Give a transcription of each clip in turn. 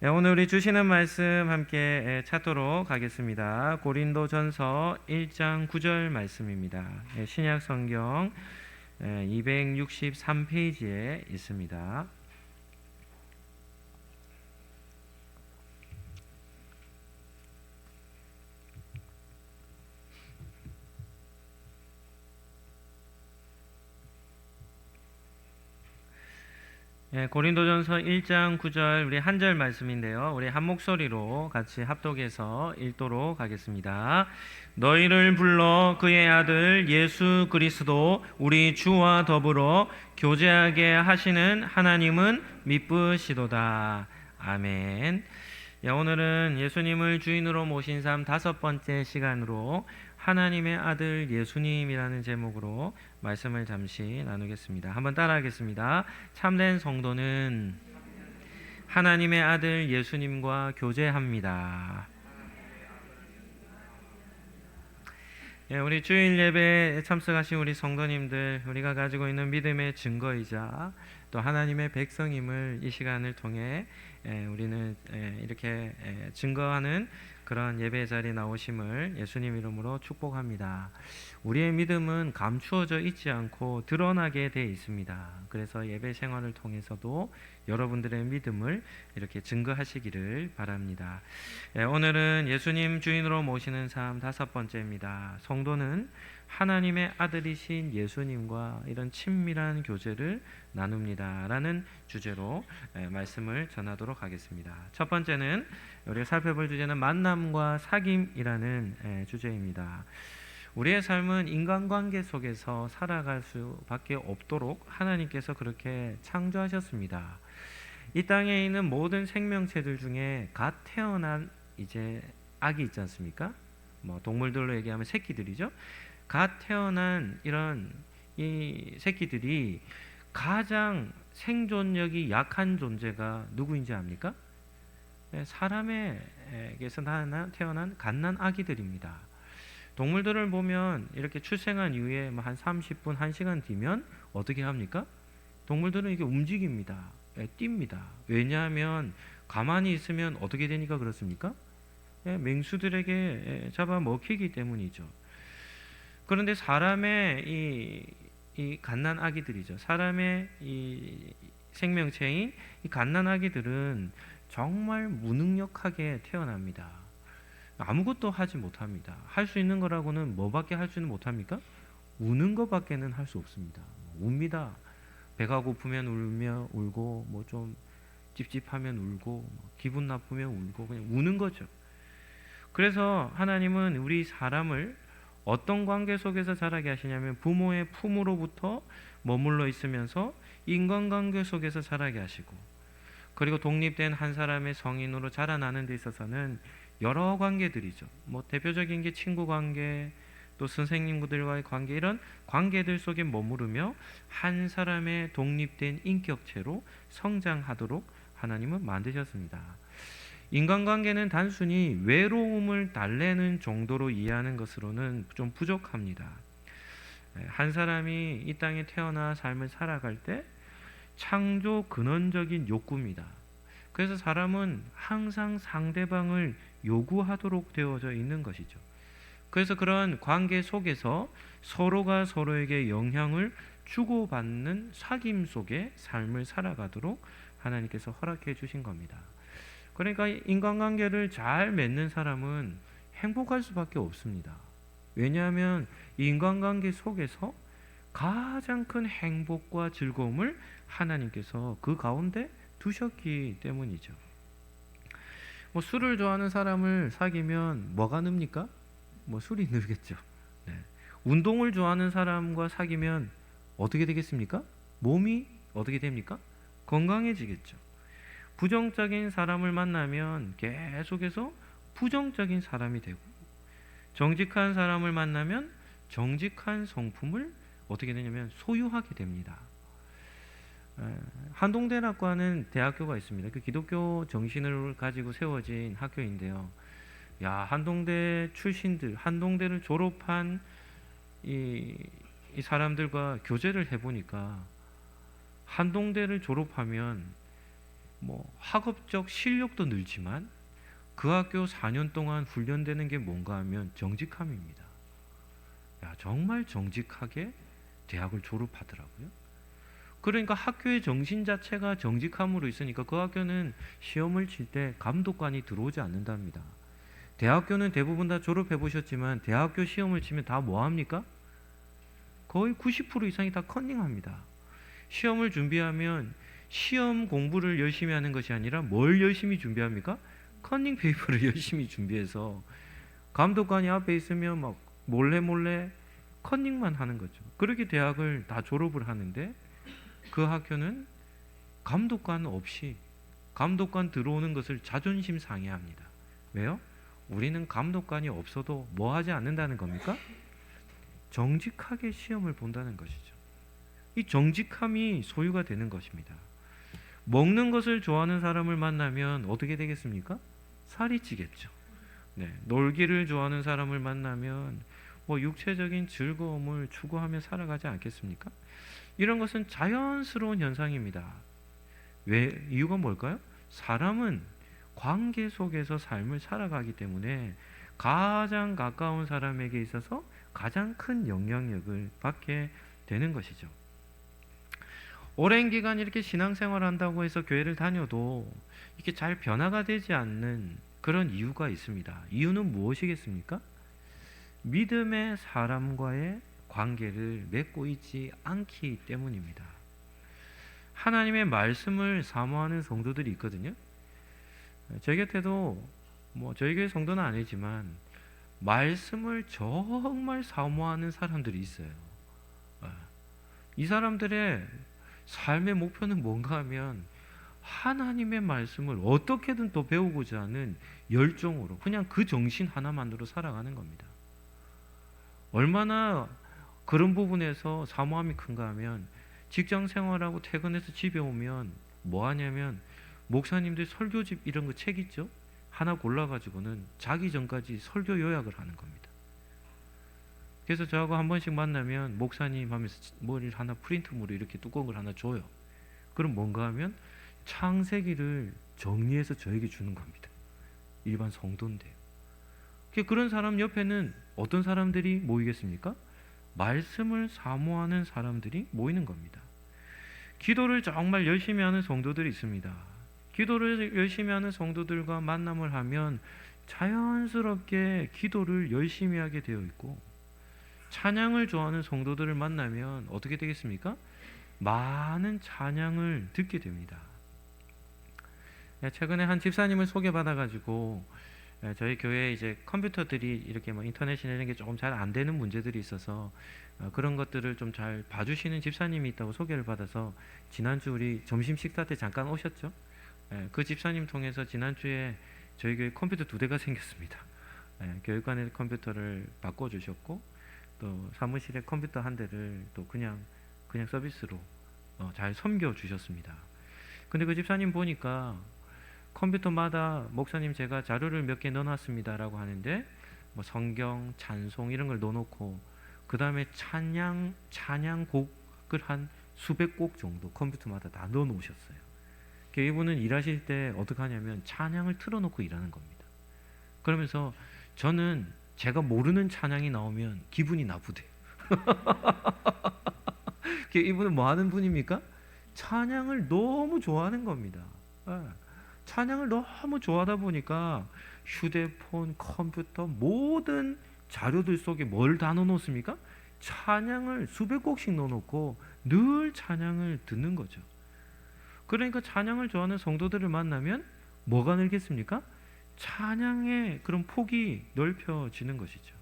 오늘 우리 주시는 말씀 함께 찾도록 하겠습니다. 고린도전서 1장 9절 말씀입니다. 신약 성경 263페이지에 있습니다. 고린도전서 1장 9절 우리 한 절 말씀인데요. 우리 한 목소리로 같이 합독해서 읽도록 하겠습니다. 너희를 불러 그의 아들 예수 그리스도 우리 주와 더불어 교제하게 하시는 하나님은 미쁘시도다. 아멘. 오늘은 예수님을 주인으로 모신 삶 5번째 시간으로 하나님의 아들 예수님이라는 제목으로 말씀을 잠시 나누겠습니다. 한번 따라하겠습니다. 참된 성도는 하나님의 아들 예수님과 교제합니다. 우리 주일 예배에 참석하신 우리 성도님들, 우리가 가지고 있는 믿음의 증거이자 또 하나님의 백성임을 이 시간을 통해 우리는 이렇게 증거하는 그런 예배 자리에 나오심을 예수님 이름으로 축복합니다. 우리의 믿음은 감추어져 있지 않고 드러나게 되어 있습니다. 그래서 예배 생활을 통해서도 여러분들의 믿음을 이렇게 증거하시기를 바랍니다. 오늘은 예수님 주인으로 모시는 삶 5번째입니다. 성도는 하나님의 아들이신 예수님과 이런 친밀한 교제를 나눕니다 라는 주제로 말씀을 전하도록 하겠습니다. 첫 번째는 우리가 살펴볼 주제는 만남과 사귐이라는 주제입니다. 우리의 삶은 인간관계 속에서 살아갈 수밖에 없도록 하나님께서 그렇게 창조하셨습니다. 이 땅에 있는 모든 생명체들 중에 갓 태어난 이제 아기 있지 않습니까? 동물들로 얘기하면 새끼들이죠. 갓 태어난 이런 이 새끼들이 가장 생존력이 약한 존재가 누구인지 압니까? 사람에게서 태어난 갓난 아기들입니다. 동물들을 보면 이렇게 출생한 이후에 한 30분, 1시간 뒤면 어떻게 합니까? 동물들은 이게 움직입니다. 뜁니다. 왜냐하면 가만히 있으면 어떻게 되니까 그렇습니까? 맹수들에게 잡아먹히기 때문이죠. 그런데 사람의 이 갓난 아기들이죠. 사람의 이 생명체인 이 갓난 아기들은 정말 무능력하게 태어납니다. 아무것도 하지 못합니다. 할 수 있는 거라고는 뭐밖에 할 수는 못합니까? 우는 것밖에는 할 수 없습니다. 웁니다. 배가 고프면 울고 좀 찝찝하면 울고 기분 나쁘면 울고 그냥 우는 거죠. 그래서 하나님은 우리 사람을 어떤 관계 속에서 자라게 하시냐면 부모의 품으로부터 머물러 있으면서 인간관계 속에서 자라게 하시고, 그리고 독립된 한 사람의 성인으로 자라나는 데 있어서는 여러 관계들이죠. 대표적인 게 친구 관계, 또 선생님들과의 관계, 이런 관계들 속에 머무르며 한 사람의 독립된 인격체로 성장하도록 하나님은 만드셨습니다. 인간관계는 단순히 외로움을 달래는 정도로 이해하는 것으로는 좀 부족합니다. 한 사람이 이 땅에 태어나 삶을 살아갈 때 창조 근원적인 욕구입니다. 그래서 사람은 항상 상대방을 요구하도록 되어져 있는 것이죠. 그래서 그런 관계 속에서 서로가 서로에게 영향을 주고받는 사귐 속에 삶을 살아가도록 하나님께서 허락해 주신 겁니다. 그러니까 인간관계를 잘 맺는 사람은 행복할 수밖에 없습니다. 왜냐하면 이 인간관계 속에서 가장 큰 행복과 즐거움을 하나님께서 그 가운데 두셨기 때문이죠. 술을 좋아하는 사람을 사귀면 뭐가 늡니까? 술이 늘겠죠. 네. 운동을 좋아하는 사람과 사귀면 어떻게 되겠습니까? 몸이 어떻게 됩니까? 건강해지겠죠. 부정적인 사람을 만나면 계속해서 부정적인 사람이 되고, 정직한 사람을 만나면 정직한 성품을 어떻게 되냐면 소유하게 됩니다. 한동대학과는 대학교가 있습니다. 그 기독교 정신을 가지고 세워진 학교인데요. 한동대 출신들, 한동대를 졸업한 이 사람들과 교제를 해보니까 한동대를 졸업하면 뭐 학업적 실력도 늘지만 그 학교 4년 동안 훈련되는 게 뭔가 하면 정직함입니다. 야, 정말 정직하게 대학을 졸업하더라고요. 그러니까 학교의 정신 자체가 정직함으로 있으니까 그 학교는 시험을 칠 때 감독관이 들어오지 않는답니다. 대학교는 대부분 다 졸업해 보셨지만 대학교 시험을 치면 다 뭐합니까? 거의 90% 이상이 다 컨닝합니다. 시험을 준비하면 시험 공부를 열심히 하는 것이 아니라 뭘 열심히 준비합니까? 컨닝 페이퍼를 열심히 준비해서 감독관이 앞에 있으면 막 몰래 몰래 컨닝만 하는 거죠. 그렇게 대학을 다 졸업을 하는데 그 학교는 감독관 없이 감독관 들어오는 것을 자존심 상해합니다. 왜요? 우리는 감독관이 없어도 뭐 하지 않는다는 겁니까? 정직하게 시험을 본다는 것이죠. 이 정직함이 소유가 되는 것입니다. 먹는 것을 좋아하는 사람을 만나면 어떻게 되겠습니까? 살이 찌겠죠. 네, 놀기를 좋아하는 사람을 만나면 뭐 육체적인 즐거움을 추구하며 살아가지 않겠습니까? 이런 것은 자연스러운 현상입니다. 왜? 이유가 뭘까요? 사람은 관계 속에서 삶을 살아가기 때문에 가장 가까운 사람에게 있어서 가장 큰 영향력을 받게 되는 것이죠. 오랜 기간 이렇게 신앙생활을 한다고 해서 교회를 다녀도 이렇게 잘 변화가 되지 않는 그런 이유가 있습니다. 이유는 무엇이겠습니까? 믿음의 사람과의 관계를 맺고 있지 않기 때문입니다. 하나님의 말씀을 사모하는 성도들이 있거든요. 저희 곁에도 뭐 저희 교회 성도는 아니지만 말씀을 정말 사모하는 사람들이 있어요. 이 사람들의 삶의 목표는 뭔가 하면 하나님의 말씀을 어떻게든 더 배우고자 하는 열정으로 그냥 그 정신 하나만으로 살아가는 겁니다. 얼마나 그런 부분에서 사모함이 큰가 하면 직장 생활하고 퇴근해서 집에 오면 뭐 하냐면 목사님들 설교집 이런 거 책 있죠? 하나 골라가지고는 자기 전까지 설교 요약을 하는 겁니다. 그래서 저하고 한 번씩 만나면 목사님 하면서 머리를 하나 프린트물로 이렇게 두꺼운 걸 하나 줘요. 그럼 뭔가 하면 창세기를 정리해서 저에게 주는 겁니다. 일반 성도인데요. 그런 사람 옆에는 어떤 사람들이 모이겠습니까? 말씀을 사모하는 사람들이 모이는 겁니다. 기도를 정말 열심히 하는 성도들이 있습니다. 기도를 열심히 하는 성도들과 만남을 하면 자연스럽게 기도를 열심히 하게 되어 있고, 찬양을 좋아하는 성도들을 만나면 어떻게 되겠습니까? 많은 찬양을 듣게 됩니다. 최근에 한 집사님을 소개받아가지고 저희 교회에 이제 컴퓨터들이 이렇게 뭐 인터넷이나 이런 게 조금 잘 안 되는 문제들이 있어서 그런 것들을 좀 잘 봐주시는 집사님이 있다고 소개를 받아서 지난주 우리 점심 식사 때 잠깐 오셨죠? 그 집사님 통해서 지난주에 저희 교회 컴퓨터 2대가 생겼습니다. 교육관의 컴퓨터를 바꿔주셨고 또 사무실에 컴퓨터 1대를 또 그냥 서비스로 잘 섬겨주셨습니다. 근데 그 집사님 보니까 컴퓨터마다 목사님 제가 자료를 몇 개 넣어놨습니다 라고 하는데 뭐 성경, 찬송 이런 걸 넣어놓고 그 다음에 찬양곡을 한 수백 곡 정도 컴퓨터마다 다 넣어놓으셨어요. 이분은 일하실 때 어떻게 하냐면 찬양을 틀어놓고 일하는 겁니다. 그러면서 저는 제가 모르는 찬양이 나오면 기분이 나쁘대요. 이분은 뭐 하는 분입니까? 찬양을 너무 좋아하는 겁니다. 찬양을 너무 좋아하다 보니까 휴대폰, 컴퓨터 모든 자료들 속에 뭘 다 넣어놓습니까? 찬양을 수백 곡씩 넣어놓고 늘 찬양을 듣는 거죠. 그러니까 찬양을 좋아하는 성도들을 만나면 뭐가 늘겠습니까? 찬양의 그런 폭이 넓혀지는 것이죠.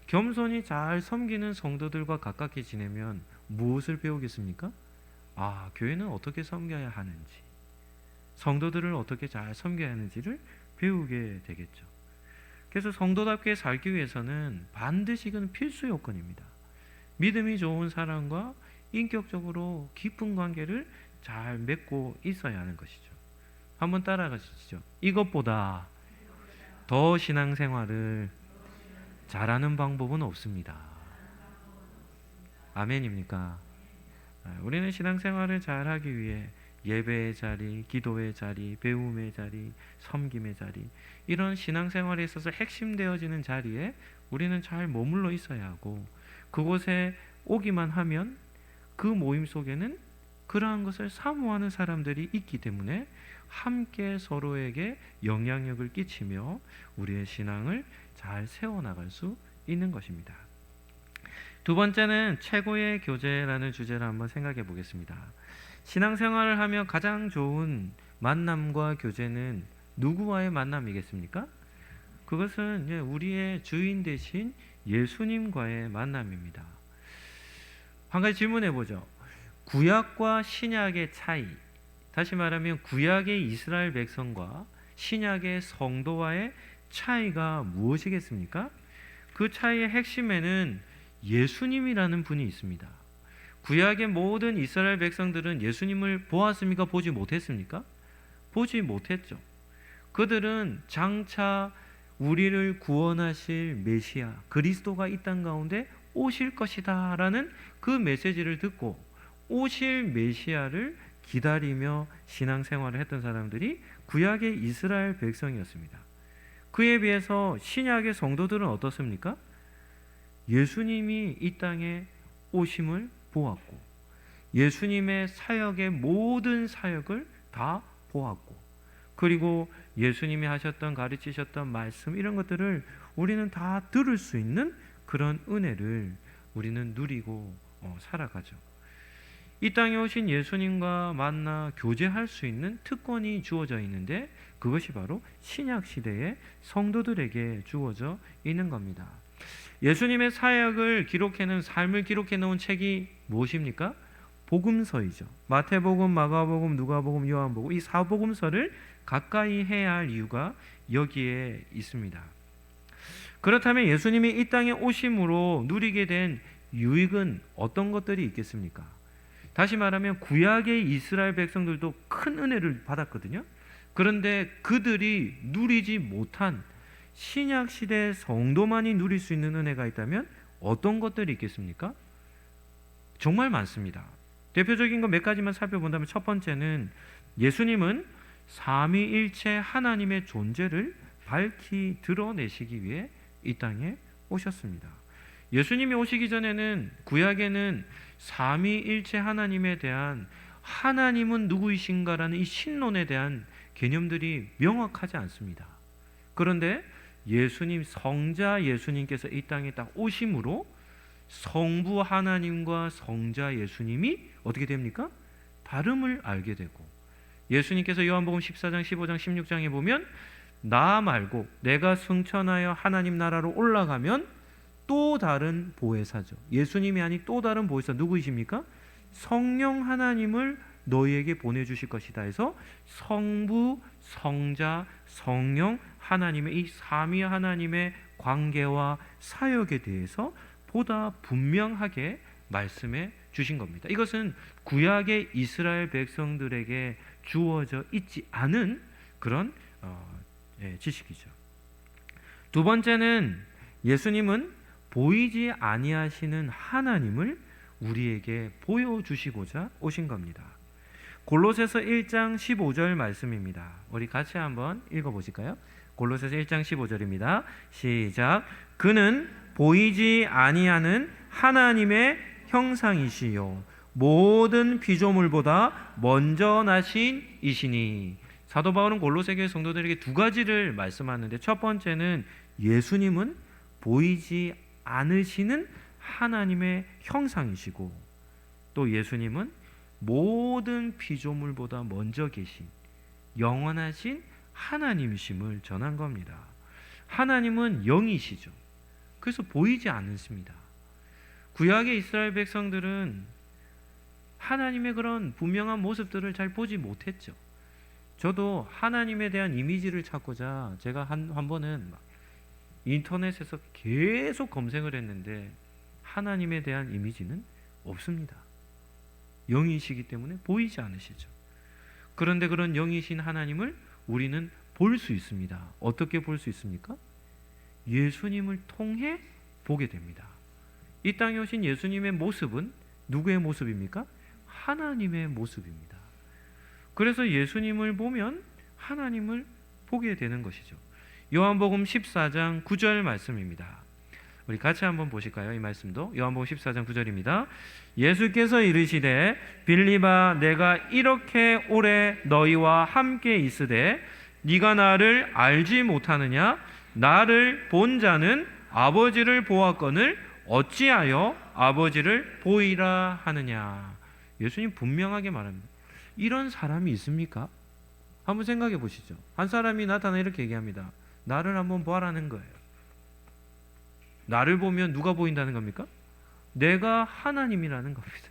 겸손히 잘 섬기는 성도들과 가깝게 지내면 무엇을 배우겠습니까? 교회는 어떻게 섬겨야 하는지, 성도들을 어떻게 잘 섬겨야 하는지를 배우게 되겠죠. 그래서 성도답게 살기 위해서는 반드시 이건 필수 요건입니다. 믿음이 좋은 사람과 인격적으로 깊은 관계를 잘 맺고 있어야 하는 것이죠. 한번 따라가시죠. 이것보다 더 신앙생활을 잘하는 방법은 없습니다. 아멘입니까? 우리는 신앙생활을 잘하기 위해 예배의 자리, 기도의 자리, 배움의 자리, 섬김의 자리, 이런 신앙생활에 있어서 핵심되어지는 자리에 우리는 잘 머물러 있어야 하고, 그곳에 오기만 하면 그 모임 속에는 그러한 것을 사모하는 사람들이 있기 때문에 함께 서로에게 영향력을 끼치며 우리의 신앙을 잘 세워나갈 수 있는 것입니다. 두 번째는 최고의 교제라는 주제를 한번 생각해 보겠습니다. 신앙생활을 하며 가장 좋은 만남과 교제는 누구와의 만남이겠습니까? 그것은 우리의 주인 되신 예수님과의 만남입니다. 한 가지 질문해 보죠. 구약과 신약의 차이, 다시 말하면 구약의 이스라엘 백성과 신약의 성도와의 차이가 무엇이겠습니까? 그 차이의 핵심에는 예수님이라는 분이 있습니다. 구약의 모든 이스라엘 백성들은 예수님을 보았습니까? 보지 못했습니까? 보지 못했죠. 그들은 장차 우리를 구원하실 메시아 그리스도가 이 땅 가운데 오실 것이다 라는 그 메시지를 듣고 오실 메시아를 기다리며 신앙생활을 했던 사람들이 구약의 이스라엘 백성이었습니다. 그에 비해서 신약의 성도들은 어떻습니까? 예수님이 이 땅에 오심을 보았고 예수님의 사역의 모든 사역을 다 보았고, 그리고 예수님이 하셨던 가르치셨던 말씀, 이런 것들을 우리는 다 들을 수 있는 그런 은혜를 우리는 누리고 살아가죠. 이 땅에 오신 예수님과 만나 교제할 수 있는 특권이 주어져 있는데, 그것이 바로 신약 시대의 성도들에게 주어져 있는 겁니다. 예수님의 사역을 기록해놓은, 삶을 기록해놓은 책이 무엇입니까? 복음서이죠. 마태복음, 마가복음, 누가복음, 요한복음, 이 사복음서를 가까이 해야 할 이유가 여기에 있습니다. 그렇다면 예수님이 이 땅에 오심으로 누리게 된 유익은 어떤 것들이 있겠습니까? 다시 말하면 구약의 이스라엘 백성들도 큰 은혜를 받았거든요. 그런데 그들이 누리지 못한 신약 시대 성도만이 누릴 수 있는 은혜가 있다면 어떤 것들이 있겠습니까? 정말 많습니다. 대표적인 것 몇 가지만 살펴본다면, 첫 번째는 예수님은 삼위일체 하나님의 존재를 밝히 드러내시기 위해 이 땅에 오셨습니다. 예수님이 오시기 전에는, 구약에는 삼위일체 하나님에 대한, 하나님은 누구이신가라는 이 신론에 대한 개념들이 명확하지 않습니다. 그런데 예수님, 성자 예수님께서 이 땅에 딱 오심으로 성부 하나님과 성자 예수님이 어떻게 됩니까? 다름을 알게 되고, 예수님께서 요한복음 14장, 15장, 16장에 보면 나 말고 내가 승천하여 하나님 나라로 올라가면 또 다른 보혜사죠. 예수님이 아닌 또 다른 보혜사 누구이십니까? 성령 하나님을 너희에게 보내주실 것이다 해서 성부, 성자, 성령 하나님의 이 삼위 하나님의 관계와 사역에 대해서 보다 분명하게 말씀해 주신 겁니다. 이것은 구약의 이스라엘 백성들에게 주어져 있지 않은 그런 지식이죠. 두 번째는 예수님은 보이지 아니하시는 하나님을 우리에게 보여주시고자 오신 겁니다. 골로새서 1장 15절 말씀입니다. 우리 같이 한번 읽어보실까요? 골로새서 1장 15절입니다. 시작. 그는 보이지 아니하는 하나님의 형상이시요 모든 피조물보다 먼저 나신 이시니. 사도 바울은 골로새 교회 성도들에게 두 가지를 말씀하는데, 첫 번째는 예수님은 보이지 않으시는 하나님의 형상이시고, 또 예수님은 모든 피조물보다 먼저 계신 영원하신 하나님이심을 전한 겁니다. 하나님은 영이시죠. 그래서 보이지 않으십니다. 구약의 이스라엘 백성들은 하나님의 그런 분명한 모습들을 잘 보지 못했죠. 저도 하나님에 대한 이미지를 찾고자 제가 한 번은 인터넷에서 계속 검색을 했는데 하나님에 대한 이미지는 없습니다. 영이시기 때문에 보이지 않으시죠. 그런데 그런 영이신 하나님을 우리는 볼 수 있습니다. 어떻게 볼 수 있습니까? 예수님을 통해 보게 됩니다. 이 땅에 오신 예수님의 모습은 누구의 모습입니까? 하나님의 모습입니다. 그래서 예수님을 보면 하나님을 보게 되는 것이죠. 요한복음 14장 9절 말씀입니다. 우리 같이 한번 보실까요? 이 말씀도 요한복음 14장 9절입니다. 예수께서 이르시되 빌립아 내가 이렇게 오래 너희와 함께 있으되 네가 나를 알지 못하느냐? 나를 본 자는 아버지를 보았거늘 어찌하여 아버지를 보이라 하느냐? 예수님 분명하게 말합니다. 이런 사람이 있습니까? 한번 생각해 보시죠. 한 사람이 나타나 이렇게 얘기합니다. 나를 한번 보아라는 거예요. 나를 보면 누가 보인다는 겁니까? 내가 하나님이라는 겁니다.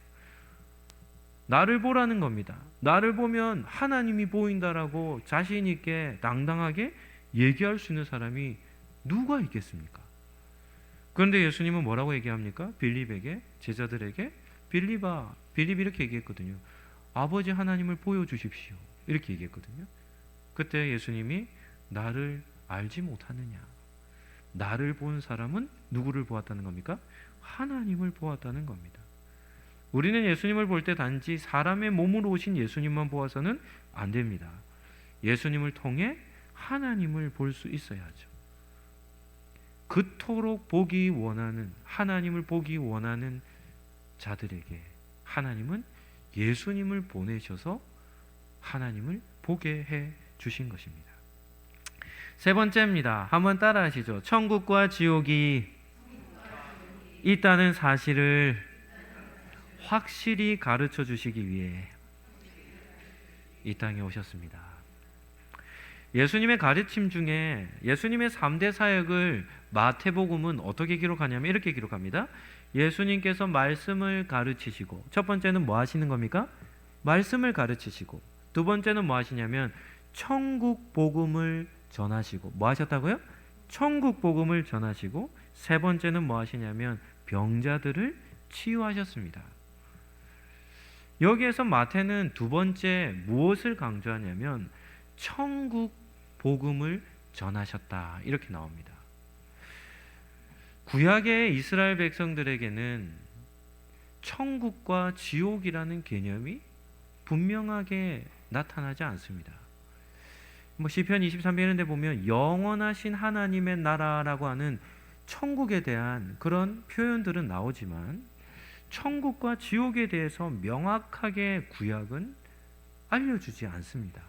나를 보라는 겁니다. 나를 보면 하나님이 보인다라고 자신 있게 당당하게 얘기할 수 있는 사람이 누가 있겠습니까? 그런데 예수님은 뭐라고 얘기합니까? 빌립에게, 제자들에게 빌립아, 빌립이 이렇게 얘기했거든요. 아버지 하나님을 보여주십시오. 이렇게 얘기했거든요. 그때 예수님이 나를 알지 못하느냐? 나를 본 사람은 누구를 보았다는 겁니까? 하나님을 보았다는 겁니다. 우리는 예수님을 볼 때 단지 사람의 몸으로 오신 예수님만 보아서는 안 됩니다. 예수님을 통해 하나님을 볼 수 있어야죠. 그토록 보기 원하는, 하나님을 보기 원하는 자들에게 하나님은 예수님을 보내셔서 하나님을 보게 해 주신 것입니다. 세 번째입니다. 한번 따라 하시죠. 천국과 지옥이 있다는 사실을 확실히 가르쳐 주시기 위해 이 땅에 오셨습니다. 예수님의 가르침 중에 예수님의 3대 사역을 마태복음은 어떻게 기록하냐면 이렇게 기록합니다. 예수님께서 말씀을 가르치시고, 첫 번째는 뭐 하시는 겁니까? 말씀을 가르치시고, 두 번째는 뭐 하시냐면 천국 복음을 전하시고, 뭐 하셨다고요? 천국 복음을 전하시고, 세 번째는 뭐 하시냐면 병자들을 치유하셨습니다. 여기에서 마태는 두 번째 무엇을 강조하냐면 천국 복음을 전하셨다 이렇게 나옵니다. 구약의 이스라엘 백성들에게는 천국과 지옥이라는 개념이 분명하게 나타나지 않습니다. 시편 23편인데 보면 영원하신 하나님의 나라라고 하는 천국에 대한 그런 표현들은 나오지만 천국과 지옥에 대해서 명확하게 구약은 알려주지 않습니다.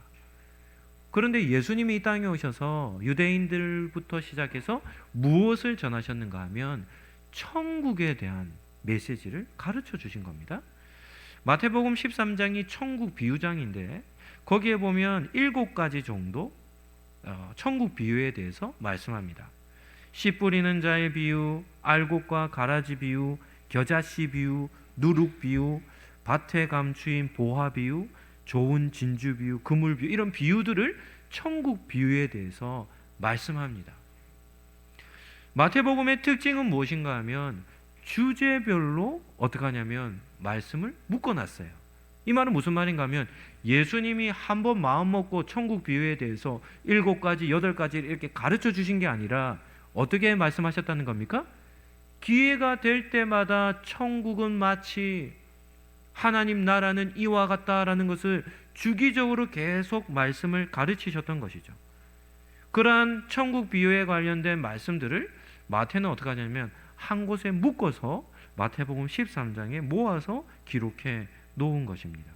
그런데 예수님이 이 땅에 오셔서 유대인들부터 시작해서 무엇을 전하셨는가 하면 천국에 대한 메시지를 가르쳐 주신 겁니다. 마태복음 13장이 천국 비유장인데 거기에 보면 7가지 정도 천국 비유에 대해서 말씀합니다. 씨 뿌리는 자의 비유, 알곡과 가라지 비유, 겨자씨 비유, 누룩 비유, 밭에 감추인 보화 비유, 좋은 진주 비유, 그물 비유, 이런 비유들을 천국 비유에 대해서 말씀합니다. 마태복음의 특징은 무엇인가 하면 주제별로 어떻게 하냐면 말씀을 묶어놨어요. 이 말은 무슨 말인가 하면 예수님이 한번 마음 먹고 천국 비유에 대해서 7가지, 8가지 이렇게 가르쳐 주신 게 아니라 어떻게 말씀하셨다는 겁니까? 기회가 될 때마다 천국은 마치 하나님 나라는 이와 같다라는 것을 주기적으로 계속 말씀을 가르치셨던 것이죠. 그러한 천국 비유에 관련된 말씀들을 마태는 어떻게 하냐면 한 곳에 묶어서 마태복음 13장에 모아서 기록해 놓은 것입니다.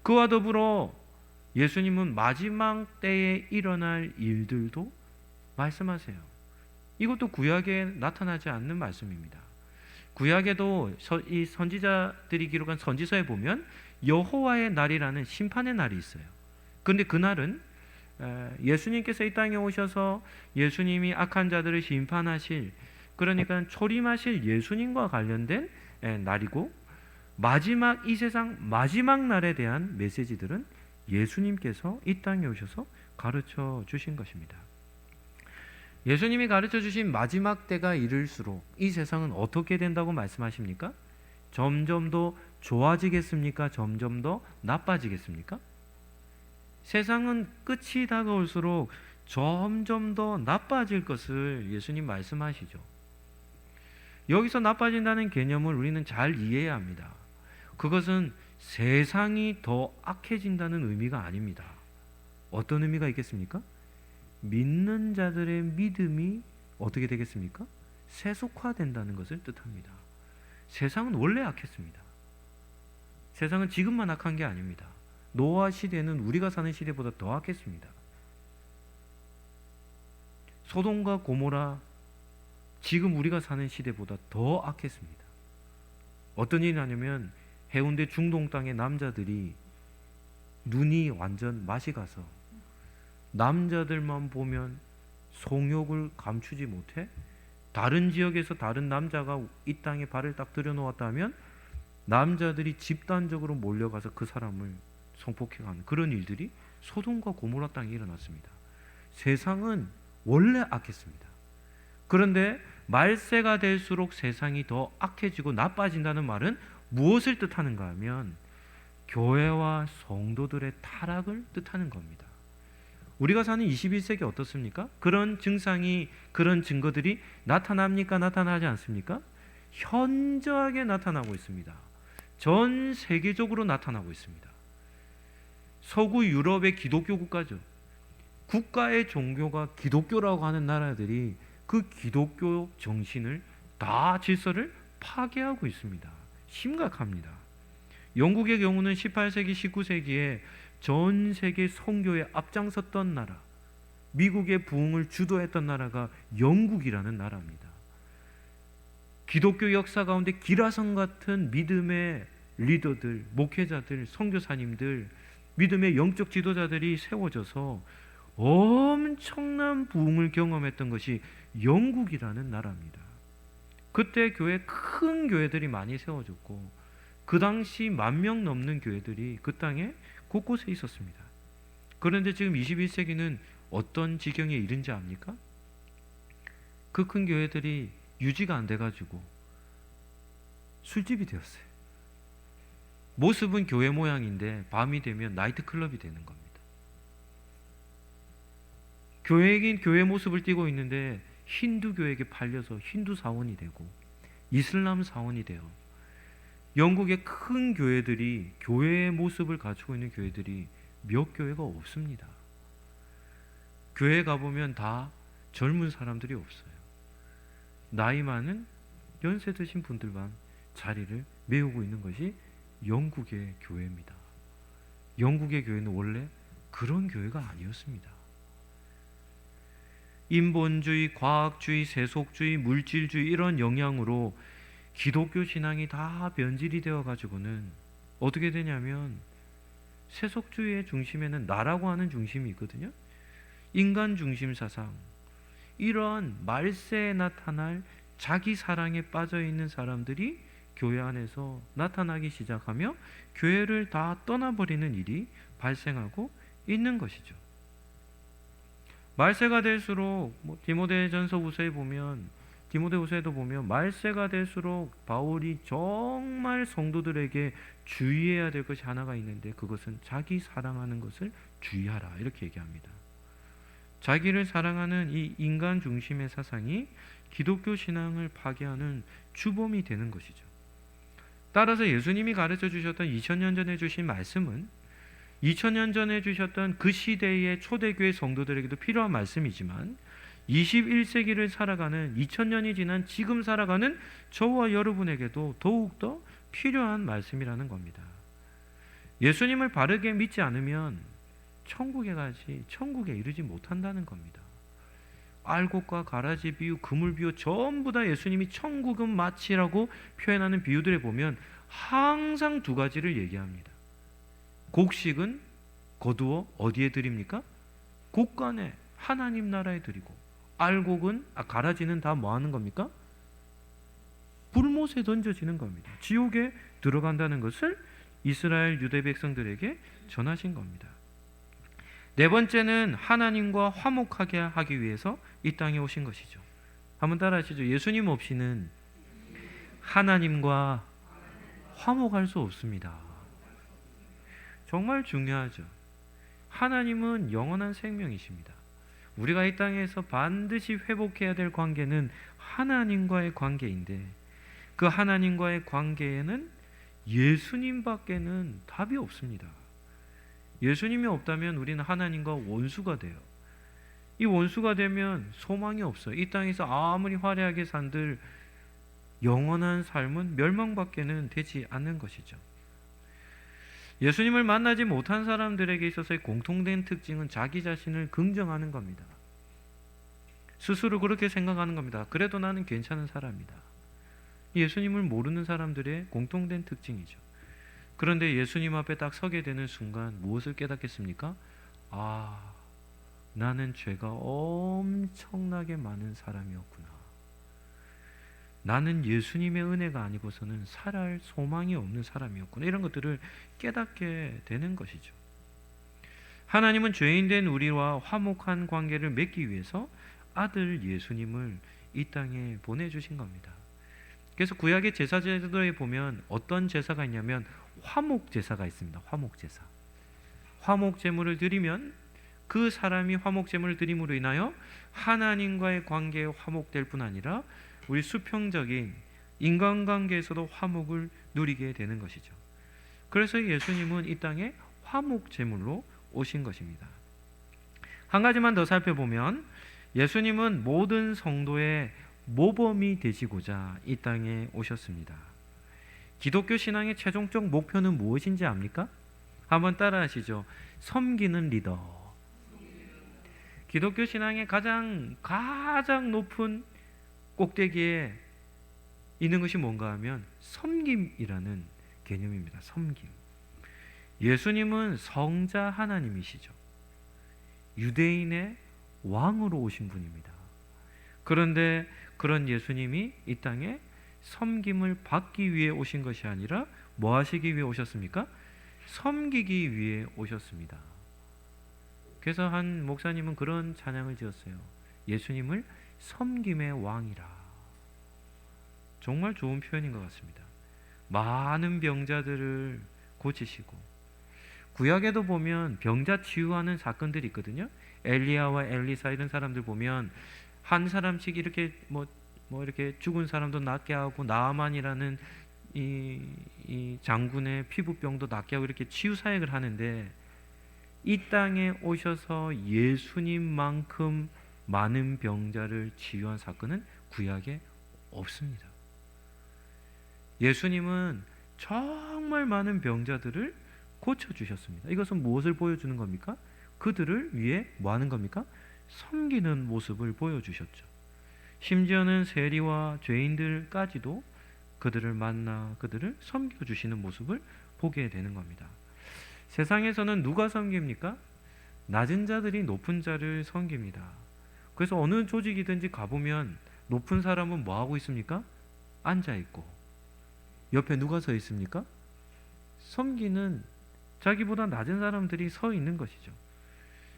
그와 더불어 예수님은 마지막 때에 일어날 일들도 말씀하세요. 이것도 구약에 나타나지 않는 말씀입니다. 구약에도 이 선지자들이 기록한 선지서에 보면 여호와의 날이라는 심판의 날이 있어요. 그런데 그날은 예수님께서 이 땅에 오셔서 예수님이 악한 자들을 심판하실, 그러니까 초림하실 예수님과 관련된 날이고, 마지막 이 세상 마지막 날에 대한 메시지들은 예수님께서 이 땅에 오셔서 가르쳐 주신 것입니다. 예수님이 가르쳐 주신 마지막 때가 이를수록 이 세상은 어떻게 된다고 말씀하십니까? 점점 더 좋아지겠습니까? 점점 더 나빠지겠습니까? 세상은 끝이 다가올수록 점점 더 나빠질 것을 예수님 말씀하시죠. 여기서 나빠진다는 개념을 우리는 잘 이해해야 합니다. 그것은 세상이 더 악해진다는 의미가 아닙니다. 어떤 의미가 있겠습니까? 믿는 자들의 믿음이 어떻게 되겠습니까? 세속화된다는 것을 뜻합니다. 세상은 원래 악했습니다. 세상은 지금만 악한 게 아닙니다. 노아 시대는 우리가 사는 시대보다 더 악했습니다. 소돔과 고모라, 지금 우리가 사는 시대보다 더 악했습니다. 어떤 일이 나냐면 해운대 중동 땅의 남자들이 눈이 완전 맛이 가서 남자들만 보면 성욕을 감추지 못해 다른 지역에서 다른 남자가 이 땅에 발을 딱 들여놓았다면 남자들이 집단적으로 몰려가서 그 사람을 성폭행하는 그런 일들이 소돔과 고모라 땅에 일어났습니다. 세상은 원래 악했습니다. 그런데 말세가 될수록 세상이 더 악해지고 나빠진다는 말은 무엇을 뜻하는가 하면 교회와 성도들의 타락을 뜻하는 겁니다. 우리가 사는 21세기 어떻습니까? 그런 증상이, 그런 증거들이 나타납니까? 나타나지 않습니까? 현저하게 나타나고 있습니다. 전 세계적으로 나타나고 있습니다. 서구 유럽의 기독교 국가죠. 국가의 종교가 기독교라고 하는 나라들이 그 기독교 정신을 다 질서를 파괴하고 있습니다. 심각합니다. 영국의 경우는 18세기, 19세기에 전 세계 선교에 앞장섰던 나라, 미국의 부흥을 주도했던 나라가 영국이라는 나라입니다. 기독교 역사 가운데 기라성 같은 믿음의 리더들, 목회자들, 선교사님들, 믿음의 영적 지도자들이 세워져서 엄청난 부흥을 경험했던 것이 영국이라는 나라입니다. 그때 큰 교회들이 많이 세워졌고 그 당시 10,000명 넘는 교회들이 그 땅에 곳곳에 있었습니다. 그런데 지금 21세기는 어떤 지경에 이른지 압니까? 그 큰 교회들이 유지가 안 돼가지고 술집이 되었어요. 모습은 교회 모양인데 밤이 되면 나이트클럽이 되는 겁니다. 교회이긴 교회 모습을 띠고 있는데 힌두교에게 팔려서 힌두 사원이 되고 이슬람 사원이 되어 영국의 큰 교회들이, 교회의 모습을 갖추고 있는 교회들이 몇 교회가 없습니다. 교회 가보면 다 젊은 사람들이 없어요. 나이 많은 연세 드신 분들만 자리를 메우고 있는 것이 영국의 교회입니다. 영국의 교회는 원래 그런 교회가 아니었습니다. 인본주의, 과학주의, 세속주의, 물질주의 이런 영향으로 기독교 신앙이 다 변질이 되어 가지고는 어떻게 되냐면 세속주의의 중심에는 나라고 하는 중심이 있거든요. 인간 중심 사상, 이러한 말세에 나타날 자기 사랑에 빠져 있는 사람들이 교회 안에서 나타나기 시작하며 교회를 다 떠나버리는 일이 발생하고 있는 것이죠. 말세가 될수록 디모데전서 후서에 보면, 디모데후서에도 보면 말세가 될수록 바울이 정말 성도들에게 주의해야 될 것이 하나가 있는데 그것은 자기 사랑하는 것을 주의하라 이렇게 얘기합니다. 자기를 사랑하는 이 인간 중심의 사상이 기독교 신앙을 파괴하는 주범이 되는 것이죠. 따라서 예수님이 가르쳐 주셨던 2000년 전에 주신 말씀은 2000년 전에 주셨던 그 시대의 초대교회 성도들에게도 필요한 말씀이지만 21세기를 살아가는 2000년이 지난 지금 살아가는 저와 여러분에게도 더욱더 필요한 말씀이라는 겁니다. 예수님을 바르게 믿지 않으면 천국에 이르지 못한다는 겁니다. 알곡과 가라지 비유, 그물 비유 전부 다 예수님이 천국은 마치라고 표현하는 비유들에 보면 항상 두 가지를 얘기합니다. 곡식은 거두어 어디에 드립니까? 곳간에 하나님 나라에 드리고, 알곡은 가라지는 다 뭐 하는 겁니까? 불못에 던져지는 겁니다. 지옥에 들어간다는 것을 이스라엘 유대 백성들에게 전하신 겁니다. 네 번째는 하나님과 화목하게 하기 위해서 이 땅에 오신 것이죠. 한번 따라 하시죠. 예수님 없이는 하나님과 화목할 수 없습니다. 정말 중요하죠. 하나님은 영원한 생명이십니다. 우리가 이 땅에서 반드시 회복해야 될 관계는 하나님과의 관계인데 그 하나님과의 관계에는 예수님밖에는 답이 없습니다. 예수님이 없다면 우리는 하나님과 원수가 돼요. 이 원수가 되면 소망이 없어요. 이 땅에서 아무리 화려하게 산들 영원한 삶은 멸망밖에는 되지 않는 것이죠. 예수님을 만나지 못한 사람들에게 있어서의 공통된 특징은 자기 자신을 긍정하는 겁니다. 스스로 그렇게 생각하는 겁니다. 그래도 나는 괜찮은 사람이다. 예수님을 모르는 사람들의 공통된 특징이죠. 그런데 예수님 앞에 딱 서게 되는 순간 무엇을 깨닫겠습니까? 아, 나는 죄가 엄청나게 많은 사람이었구나. 나는 예수님의 은혜가 아니고서는 살아갈 소망이 없는 사람이었구나. 이런 것들을 깨닫게 되는 것이죠. 하나님은 죄인된 우리와 화목한 관계를 맺기 위해서 아들 예수님을 이 땅에 보내주신 겁니다. 그래서 구약의 제사 제도에 보면 어떤 제사가 있냐면 화목 제사가 있습니다. 화목 제사. 화목 제물을 드리면 그 사람이 화목 제물을 드림으로 인하여 하나님과의 관계에 화목될 뿐 아니라 우리 수평적인 인간관계에서도 화목을 누리게 되는 것이죠. 그래서 예수님은 이 땅에 화목 제물로 오신 것입니다. 한 가지만 더 살펴보면 예수님은 모든 성도의 모범이 되시고자 이 땅에 오셨습니다. 기독교 신앙의 최종적 목표는 무엇인지 압니까? 한번 따라하시죠. 섬기는 리더. 기독교 신앙의 가장 높은 꼭대기에 있는 것이 뭔가 하면 섬김이라는 개념입니다. 섬김. 예수님은 성자 하나님이시죠. 유대인의 왕으로 오신 분입니다. 그런데 그런 예수님이 이 땅에 섬김을 받기 위해 오신 것이 아니라 뭐 하시기 위해 오셨습니까? 섬기기 위해 오셨습니다. 그래서 한 목사님은 그런 찬양을 지었어요. 예수님을 섬김의 왕이라. 정말 좋은 표현인 것 같습니다. 많은 병자들을 고치시고, 구약에도 보면 병자 치유하는 사건들이 있거든요. 엘리야와 엘리사 이런 사람들 보면 한 사람씩 이렇게 뭐 이렇게 죽은 사람도 낫게 하고, 나아만이라는 이 장군의 피부병도 낫게 하고 이렇게 치유 사역을 하는데, 이 땅에 오셔서 예수님만큼 많은 병자를 치유한 사건은 구약에 없습니다. 예수님은 정말 많은 병자들을 고쳐주셨습니다. 이것은 무엇을 보여주는 겁니까? 그들을 위해 뭐 하는 겁니까? 섬기는 모습을 보여주셨죠. 심지어는 세리와 죄인들까지도 그들을 만나 그들을 섬겨주시는 모습을 보게 되는 겁니다. 세상에서는 누가 섬깁니까? 낮은 자들이 높은 자를 섬깁니다. 그래서 어느 조직이든지 가보면 높은 사람은 뭐 하고 있습니까? 앉아 있고, 옆에 누가 서 있습니까? 섬기는 자기보다 낮은 사람들이 서 있는 것이죠.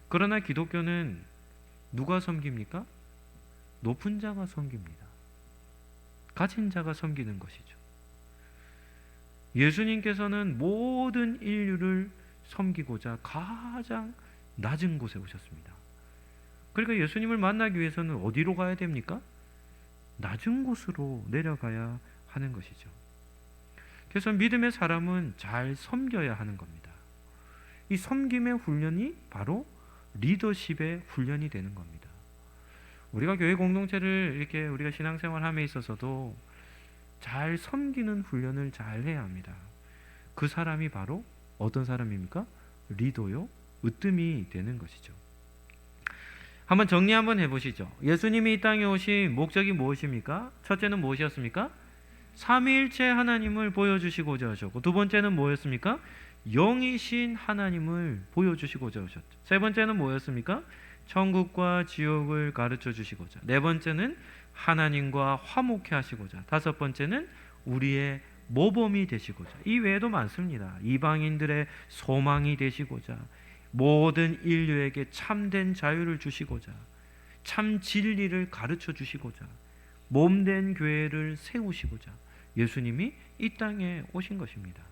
그러나 기독교는 누가 섬깁니까? 높은 자가 섬깁니다. 가진 자가 섬기는 것이죠. 예수님께서는 모든 인류를 섬기고자 가장 낮은 곳에 오셨습니다. 그러니까 예수님을 만나기 위해서는 어디로 가야 됩니까? 낮은 곳으로 내려가야 하는 것이죠. 그래서 믿음의 사람은 잘 섬겨야 하는 겁니다. 이 섬김의 훈련이 바로 리더십의 훈련이 되는 겁니다. 우리가 교회 공동체를 이렇게 우리가 신앙생활함에 있어서도 잘 섬기는 훈련을 잘 해야 합니다. 그 사람이 바로 어떤 사람입니까? 리더요, 으뜸이 되는 것이죠. 한번 정리 한번 해보시죠. 예수님이 이 땅에 오신 목적이 무엇입니까? 첫째는 무엇이었습니까? 삼위일체 하나님을 보여주시고자 하셨고, 두 번째는 뭐였습니까? 영이신 하나님을 보여주시고자 하셨죠. 세 번째는 뭐였습니까? 천국과 지옥을 가르쳐 주시고자. 네 번째는 하나님과 화목해 하시고자. 다섯 번째는 우리의 모범이 되시고자. 이 외에도 많습니다. 이방인들의 소망이 되시고자, 모든 인류에게 참된 자유를 주시고자, 참 진리를 가르쳐 주시고자, 몸된 교회를 세우시고자 예수님이 이 땅에 오신 것입니다.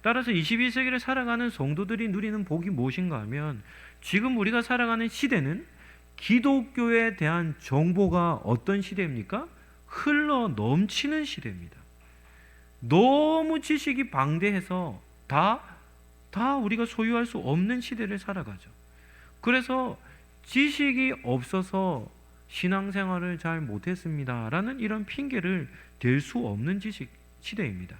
따라서 21세기를 살아가는 성도들이 누리는 복이 무엇인가 하면, 지금 우리가 살아가는 시대는 기독교에 대한 정보가 어떤 시대입니까? 흘러 넘치는 시대입니다. 너무 지식이 방대해서 다 우리가 소유할 수 없는 시대를 살아가죠. 그래서 지식이 없어서 신앙생활을 잘 못했습니다라는 이런 핑계를 댈 수 없는 지식 시대입니다.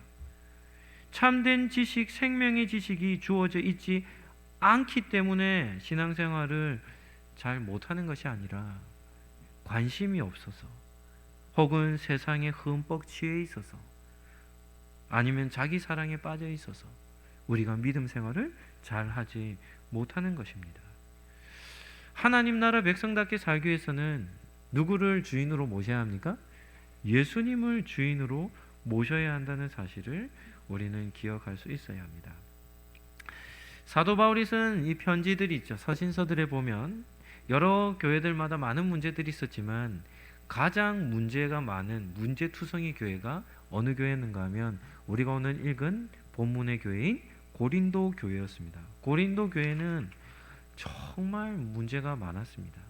참된 지식, 생명의 지식이 주어져 있지 않기 때문에 신앙생활을 잘 못하는 것이 아니라 관심이 없어서, 혹은 세상에 흠뻑 취해 있어서, 아니면 자기 사랑에 빠져 있어서 우리가 믿음 생활을 잘 하지 못하는 것입니다. 하나님 나라 백성답게 살기 위해서는 누구를 주인으로 모셔야 합니까? 예수님을 주인으로 모셔야 한다는 사실을 우리는 기억할 수 있어야 합니다. 사도 바울이 쓴 이 편지들이 있죠. 서신서들에 보면 여러 교회들마다 많은 문제들이 있었지만 가장 문제가 많은 문제투성이 교회가 어느 교회였는가 하면 우리가 오늘 읽은 본문의 교회인 고린도 교회였습니다. 고린도 교회는 정말 문제가 많았습니다.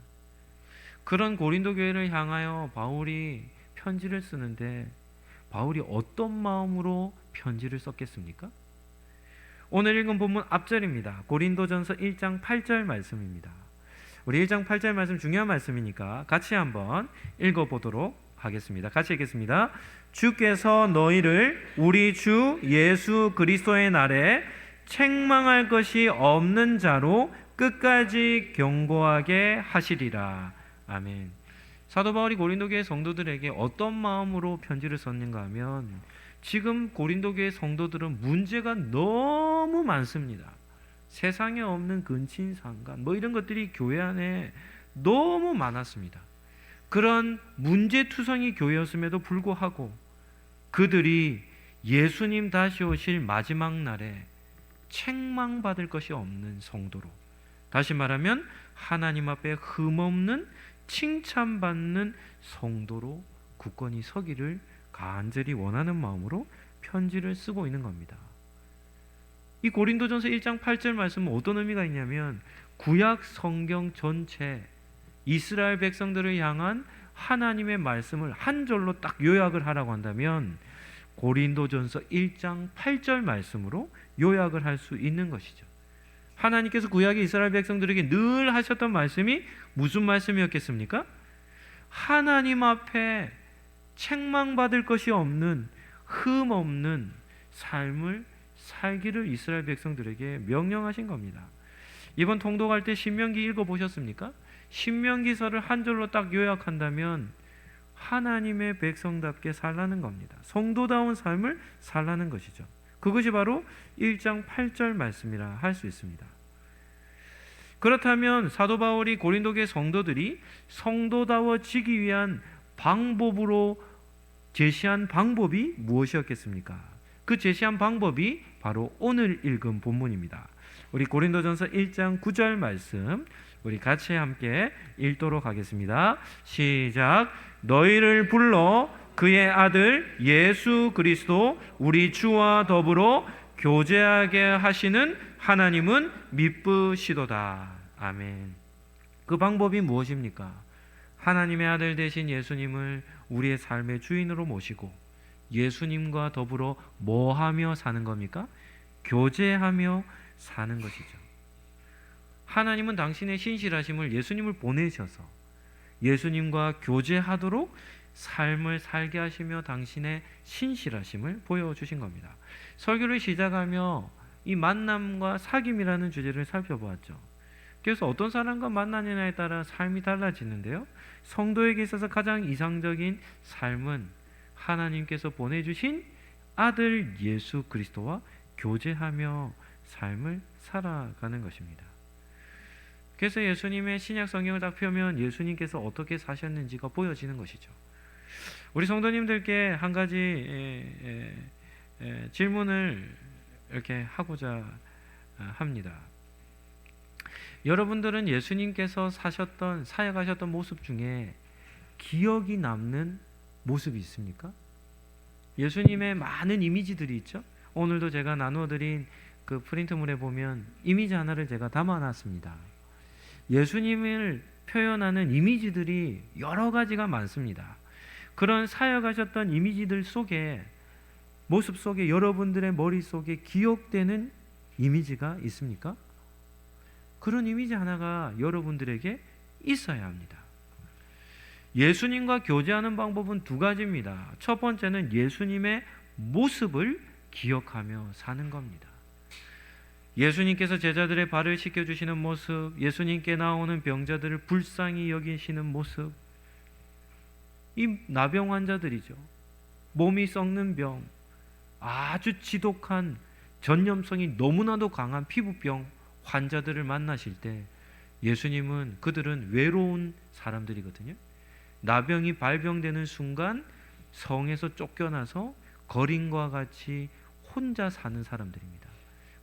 그런 고린도 교회를 향하여 바울이 편지를 쓰는데 바울이 어떤 마음으로 편지를 썼겠습니까? 오늘 읽은 본문 앞절입니다. 고린도전서 1장 8절 말씀입니다. 우리 1장 8절 말씀 중요한 말씀이니까 같이 한번 읽어보도록 하겠습니다. 같이 읽겠습니다. 주께서 너희를 우리 주 예수 그리스도의 날에 책망할 것이 없는 자로 끝까지 경고하게 하시리라. 아멘. 사도 바울이 고린도 교회 성도들에게 어떤 마음으로 편지를 썼는가 하면 지금 고린도 교회 성도들은 문제가 너무 많습니다. 세상에 없는 근친상간 이런 것들이 교회 안에 너무 많았습니다. 그런 문제투성이 교회였음에도 불구하고 그들이 예수님 다시 오실 마지막 날에 책망받을 것이 없는 성도로, 다시 말하면 하나님 앞에 흠없는 칭찬받는 성도로 굳건히 서기를 간절히 원하는 마음으로 편지를 쓰고 있는 겁니다. 이 고린도전서 1장 8절 말씀은 어떤 의미가 있냐면 구약 성경 전체 이스라엘 백성들을 향한 하나님의 말씀을 한 절로 딱 요약을 하라고 한다면 고린도전서 1장 8절 말씀으로 요약을 할 수 있는 것이죠. 하나님께서 구약의 이스라엘 백성들에게 늘 하셨던 말씀이 무슨 말씀이었겠습니까? 하나님 앞에 책망받을 것이 없는 흠 없는 삶을 살기를 이스라엘 백성들에게 명령하신 겁니다. 이번 통독할 때 신명기 읽어보셨습니까? 신명기서를 한 절로 딱 요약한다면 하나님의 백성답게 살라는 겁니다. 성도다운 삶을 살라는 것이죠. 그것이 바로 1장 8절 말씀이라 할 수 있습니다. 그렇다면 사도 바울이 고린도교의 성도들이 성도다워지기 위한 방법으로 제시한 방법이 무엇이었겠습니까? 그 제시한 방법이 바로 오늘 읽은 본문입니다. 우리 고린도전서 1장 9절 말씀 우리 같이 함께 읽도록 하겠습니다. 시작. 너희를 불러 그의 아들 예수 그리스도 우리 주와 더불어 교제하게 하시는 하나님은 미쁘시도다. 아멘. 그 방법이 무엇입니까? 하나님의 아들 되신 예수님을 우리의 삶의 주인으로 모시고 예수님과 더불어 뭐하며 사는 겁니까? 교제하며 사는 것이죠. 하나님은 당신의 신실하심을 예수님을 보내셔서 예수님과 교제하도록 삶을 살게 하시며 당신의 신실하심을 보여주신 겁니다. 설교를 시작하며 이 만남과 사귐이라는 주제를 살펴보았죠. 그래서 어떤 사람과 만나느냐에 따라 삶이 달라지는데요, 성도에게 있어서 가장 이상적인 삶은 하나님께서 보내주신 아들 예수 그리스도와 교제하며 삶을 살아가는 것입니다. 그래서 예수님의 신약 성경을 딱 펴면 예수님께서 어떻게 사셨는지가 보여지는 것이죠. 우리 성도님들께 한 가지 질문을 이렇게 하고자 합니다. 여러분들은 예수님께서 사셨던, 사역하셨던 모습 중에 기억이 남는 모습이 있습니까? 예수님의 많은 이미지들이 있죠. 오늘도 제가 나누어드린 그 프린트물에 보면 이미지 하나를 제가 담아놨습니다. 예수님을 표현하는 이미지들이 여러 가지가 많습니다. 그런 사역하셨던 이미지들 속에 모습 속에, 여러분들의 머릿속에 기억되는 이미지가 있습니까? 그런 이미지 하나가 여러분들에게 있어야 합니다. 예수님과 교제하는 방법은 두 가지입니다. 첫 번째는 예수님의 모습을 기억하며 사는 겁니다. 예수님께서 제자들의 발을 씻겨주시는 모습, 예수님께 나오는 병자들을 불쌍히 여기시는 모습, 이 나병 환자들이죠. 몸이 썩는 병, 아주 지독한 전염성이 너무나도 강한 피부병 환자들을 만나실 때 예수님은, 그들은 외로운 사람들이거든요. 나병이 발병되는 순간 성에서 쫓겨나서 거린과 같이 혼자 사는 사람들입니다.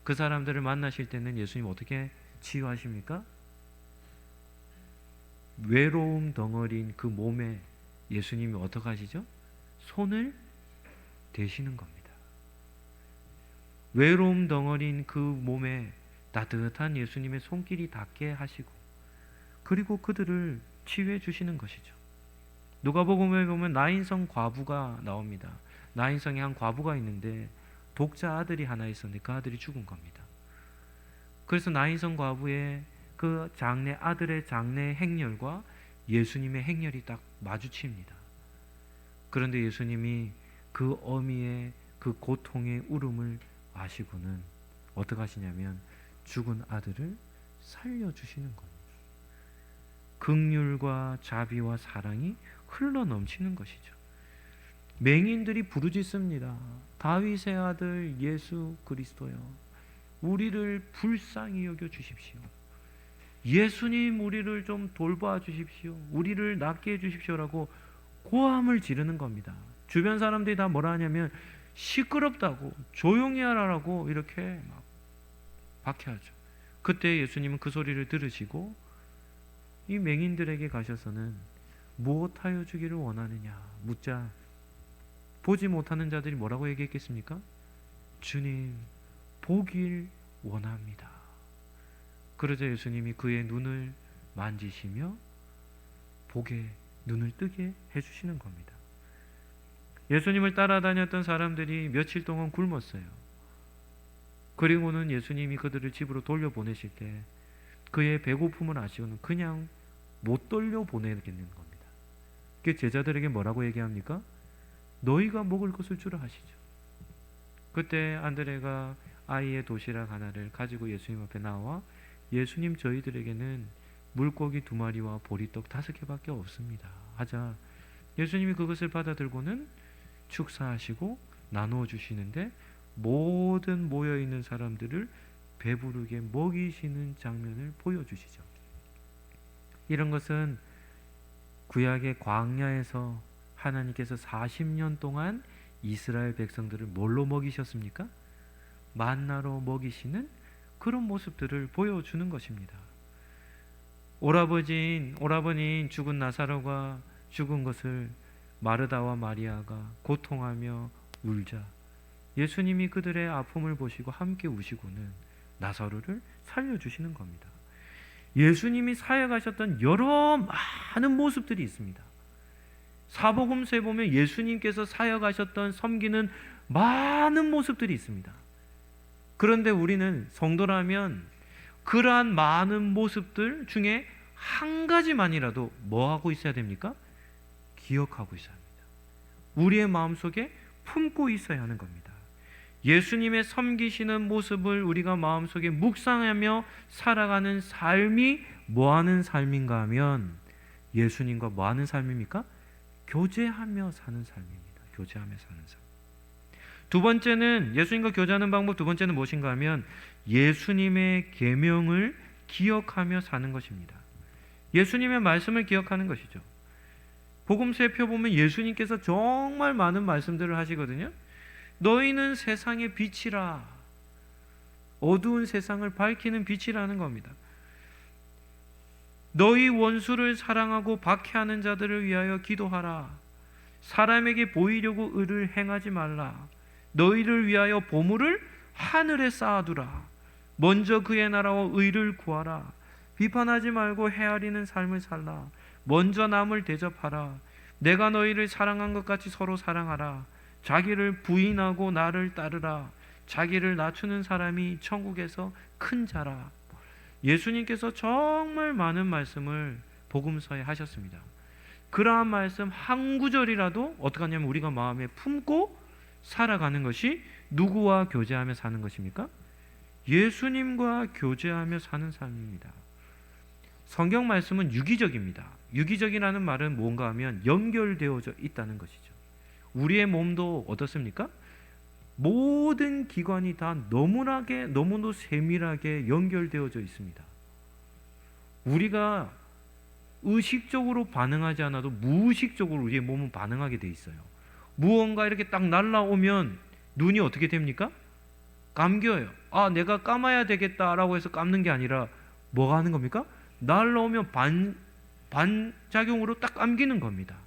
그 사람들을 만나실 때는 예수님 어떻게 치유하십니까? 외로움 덩어리인 그 몸에 예수님이 어떻게 하시죠? 손을 대시는 겁니다. 외로움 덩어리인 그 몸에 따뜻한 예수님의 손길이 닿게 하시고, 그리고 그들을 치유해 주시는 것이죠. 누가복음에 보면 나인성 과부가 나옵니다. 나인성에 한 과부가 있는데 독자 아들이 하나 있었는데 그 아들이 죽은 겁니다. 그래서 나인성 과부의 그 장래 아들의 장래 행렬과 예수님의 행렬이 딱 마주칩니다. 그런데 예수님이 그 어미의 그 고통의 울음을 아시고는 어떻게 하시냐면 죽은 아들을 살려주시는 겁니다. 긍휼과 자비와 사랑이 흘러 넘치는 것이죠. 맹인들이 부르짖습니다. 다윗의 아들 예수 그리스도여, 우리를 불쌍히 여겨 주십시오. 예수님, 우리를 좀 돌봐 주십시오. 우리를 낫게 해 주십시오라고 고함을 지르는 겁니다. 주변 사람들이 다 뭐라 하냐면 시끄럽다고, 조용히 하라고 이렇게 막 박해하죠. 그때 예수님은 그 소리를 들으시고 이 맹인들에게 가셔서는 무엇하여 주기를 원하느냐 묻자, 보지 못하는 자들이 뭐라고 얘기했겠습니까? 주님, 보길 원합니다. 그러자 예수님이 그의 눈을 만지시며 보게, 눈을 뜨게 해주시는 겁니다. 예수님을 따라다녔던 사람들이 며칠 동안 굶었어요. 그리고는 예수님이 그들을 집으로 돌려보내실 때 그의 배고픔을 아시고는 그냥 못 돌려보내겠는 겁니다. 그 제자들에게 뭐라고 얘기합니까? 너희가 먹을 것을 주라 하시죠. 그때 안드레가 아이의 도시락 하나를 가지고 예수님 앞에 나와, 예수님, 저희들에게는 물고기 2마리와 보리떡 5개밖에 없습니다 하자, 예수님이 그것을 받아들고는 축사하시고 나누어 주시는데 모든 모여있는 사람들을 배부르게 먹이시는 장면을 보여주시죠. 이런 것은 구약의 광야에서 하나님께서 40년 동안 이스라엘 백성들을 뭘로 먹이셨습니까? 만나로 먹이시는 그런 모습들을 보여주는 것입니다. 오라버니인 죽은 나사로가 죽은 것을 마르다와 마리아가 고통하며 울자 예수님이 그들의 아픔을 보시고 함께 우시고는 나사로를 살려주시는 겁니다. 예수님이 사역하셨던 여러 많은 모습들이 있습니다. 사복음서에 보면 예수님께서 사역하셨던, 섬기는 많은 모습들이 있습니다. 그런데 우리는 성도라면 그러한 많은 모습들 중에 한 가지만이라도 뭐 하고 있어야 됩니까? 기억하고 있어야 합니다. 우리의 마음속에 품고 있어야 하는 겁니다. 예수님의 섬기시는 모습을 우리가 마음속에 묵상하며 살아가는 삶이 뭐하는 삶인가 하면 예수님과 뭐하는 삶입니까? 교제하며 사는 삶입니다. 교제하며 사는 삶. 두 번째는, 예수님과 교제하는 방법 두 번째는 무엇인가 하면 예수님의 계명을 기억하며 사는 것입니다. 예수님의 말씀을 기억하는 것이죠. 복음서에 펴보면 예수님께서 정말 많은 말씀들을 하시거든요. 너희는 세상의 빛이라, 어두운 세상을 밝히는 빛이라는 겁니다. 너희 원수를 사랑하고 박해하는 자들을 위하여 기도하라. 사람에게 보이려고 의를 행하지 말라. 너희를 위하여 보물을 하늘에 쌓아두라. 먼저 그의 나라와 의를 구하라. 비판하지 말고 헤아리는 삶을 살라. 먼저 남을 대접하라. 내가 너희를 사랑한 것 같이 서로 사랑하라. 자기를 부인하고 나를 따르라. 자기를 낮추는 사람이 천국에서 큰 자라. 예수님께서 정말 많은 말씀을 복음서에 하셨습니다. 그러한 말씀 한 구절이라도 어떻게 하냐면 우리가 마음에 품고 살아가는 것이 누구와 교제하며 사는 것입니까? 예수님과 교제하며 사는 삶입니다. 성경 말씀은 유기적입니다. 유기적이라는 말은 뭔가 하면 연결되어져 있다는 것이죠. 우리의 몸도 어떻습니까? 모든 기관이 다 너무나도 세밀하게 연결되어져 있습니다. 우리가 의식적으로 반응하지 않아도 무의식적으로 우리의 몸은 반응하게 돼 있어요. 무언가 이렇게 딱 날라오면 눈이 어떻게 됩니까? 감겨요. 아, 내가 감아야 되겠다라고 해서 감는 게 아니라 뭐가 하는 겁니까? 날라오면 반작용으로 딱 감기는 겁니다.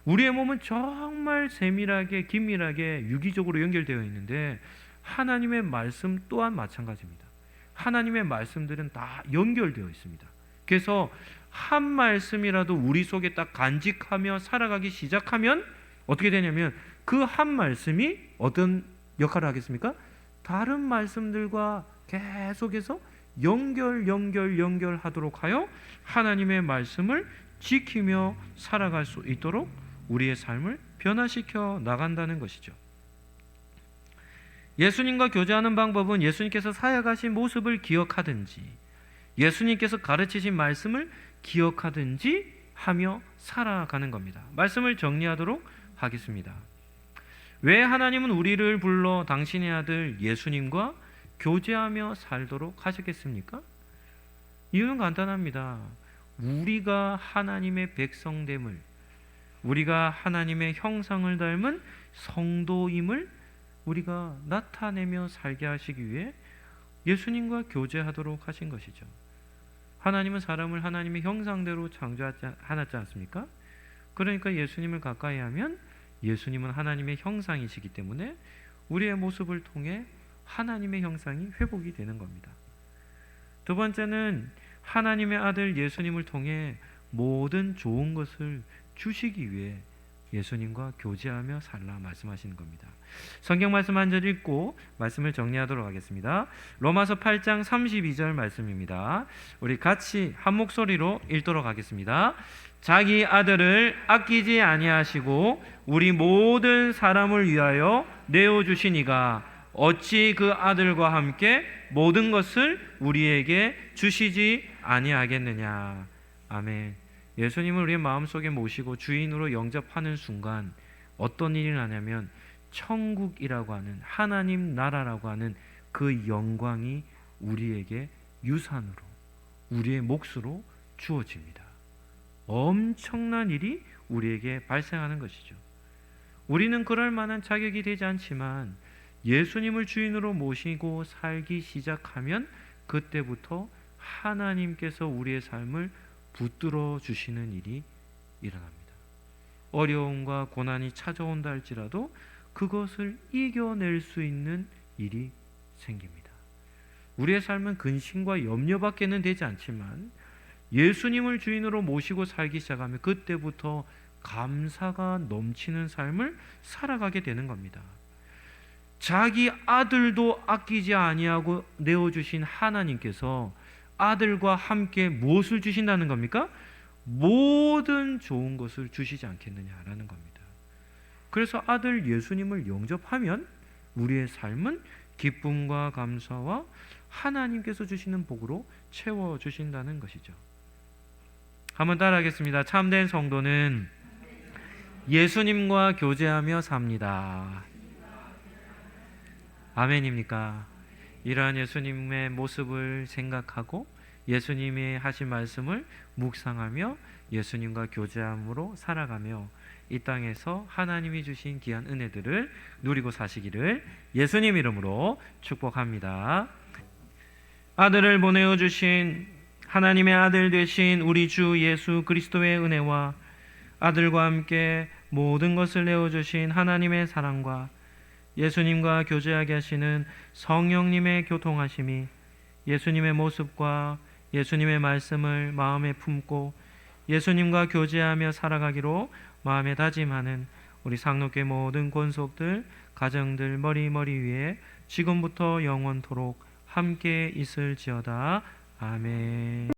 우리의 몸은 정말 세밀하게 긴밀하게 유기적으로 연결되어 있는데 하나님의 말씀 또한 마찬가지입니다. 하나님의 말씀들은 다 연결되어 있습니다. 그래서 한 말씀이라도 우리 속에 딱 간직하며 살아가기 시작하면 어떻게 되냐면 그 한 말씀이 어떤 역할을 하겠습니까? 다른 말씀들과 계속해서 연결하도록 하여 하나님의 말씀을 지키며 살아갈 수 있도록 우리의 삶을 변화시켜 나간다는 것이죠. 예수님과 교제하는 방법은 예수님께서 사역하신 모습을 기억하든지 예수님께서 가르치신 말씀을 기억하든지 하며 살아가는 겁니다. 말씀을 정리하도록 하겠습니다. 왜 하나님은 우리를 불러 당신의 아들 예수님과 교제하며 살도록 하셨겠습니까? 이유는 간단합니다. 우리가 하나님의 백성됨을, 우리가 하나님의 형상을 닮은 성도임을 우리가 나타내며 살게 하시기 위해 예수님과 교제하도록 하신 것이죠. 하나님은 사람을 하나님의 형상대로 창조하지 않았습니까? 그러니까 예수님을 가까이 하면 예수님은 하나님의 형상이시기 때문에 우리의 모습을 통해 하나님의 형상이 회복이 되는 겁니다. 두 번째는 하나님의 아들 예수님을 통해 모든 좋은 것을 주시기 위해 예수님과 교제하며 살라 말씀하시는 겁니다. 성경 말씀 한 절 읽고 말씀을 정리하도록 하겠습니다. 로마서 8장 32절 말씀입니다. 우리 같이 한 목소리로 읽도록 하겠습니다. 자기 아들을 아끼지 아니하시고 우리 모든 사람을 위하여 내어주시니가 어찌 그 아들과 함께 모든 것을 우리에게 주시지 아니하겠느냐. 아멘. 예수님을 우리의 마음속에 모시고 주인으로 영접하는 순간 어떤 일이 나냐면 천국이라고 하는 하나님 나라라고 하는 그 영광이 우리에게 유산으로 우리의 몫으로 주어집니다. 엄청난 일이 우리에게 발생하는 것이죠. 우리는 그럴 만한 자격이 되지 않지만 예수님을 주인으로 모시고 살기 시작하면 그때부터 하나님께서 우리의 삶을 붙들어 주시는 일이 일어납니다. 어려움과 고난이 찾아온다 할지라도 그것을 이겨낼 수 있는 일이 생깁니다. 우리의 삶은 근심과 염려밖에는 되지 않지만 예수님을 주인으로 모시고 살기 시작하면 그때부터 감사가 넘치는 삶을 살아가게 되는 겁니다. 자기 아들도 아끼지 아니하고 내어주신 하나님께서 아들과 함께 무엇을 주신다는 겁니까? 모든 좋은 것을 주시지 않겠느냐라는 겁니다. 그래서 아들 예수님을 영접하면 우리의 삶은 기쁨과 감사와 하나님께서 주시는 복으로 채워주신다는 것이죠. 한번 따라하겠습니다. 참된 성도는 예수님과 교제하며 삽니다. 아멘입니까? 이러한 예수님의 모습을 생각하고 예수님이 하신 말씀을 묵상하며 예수님과 교제함으로 살아가며 이 땅에서 하나님이 주신 귀한 은혜들을 누리고 사시기를 예수님 이름으로 축복합니다. 아들을 보내어 주신 하나님의 아들 되신 우리 주 예수 그리스도의 은혜와 아들과 함께 모든 것을 내어주신 하나님의 사랑과 예수님과 교제하게 하시는 성령님의 교통하심이 예수님의 모습과 예수님의 말씀을 마음에 품고 예수님과 교제하며 살아가기로 마음에 다짐하는 우리 상록의 모든 권속들, 가정들 머리 위에 지금부터 영원토록 함께 있을지어다. 아멘.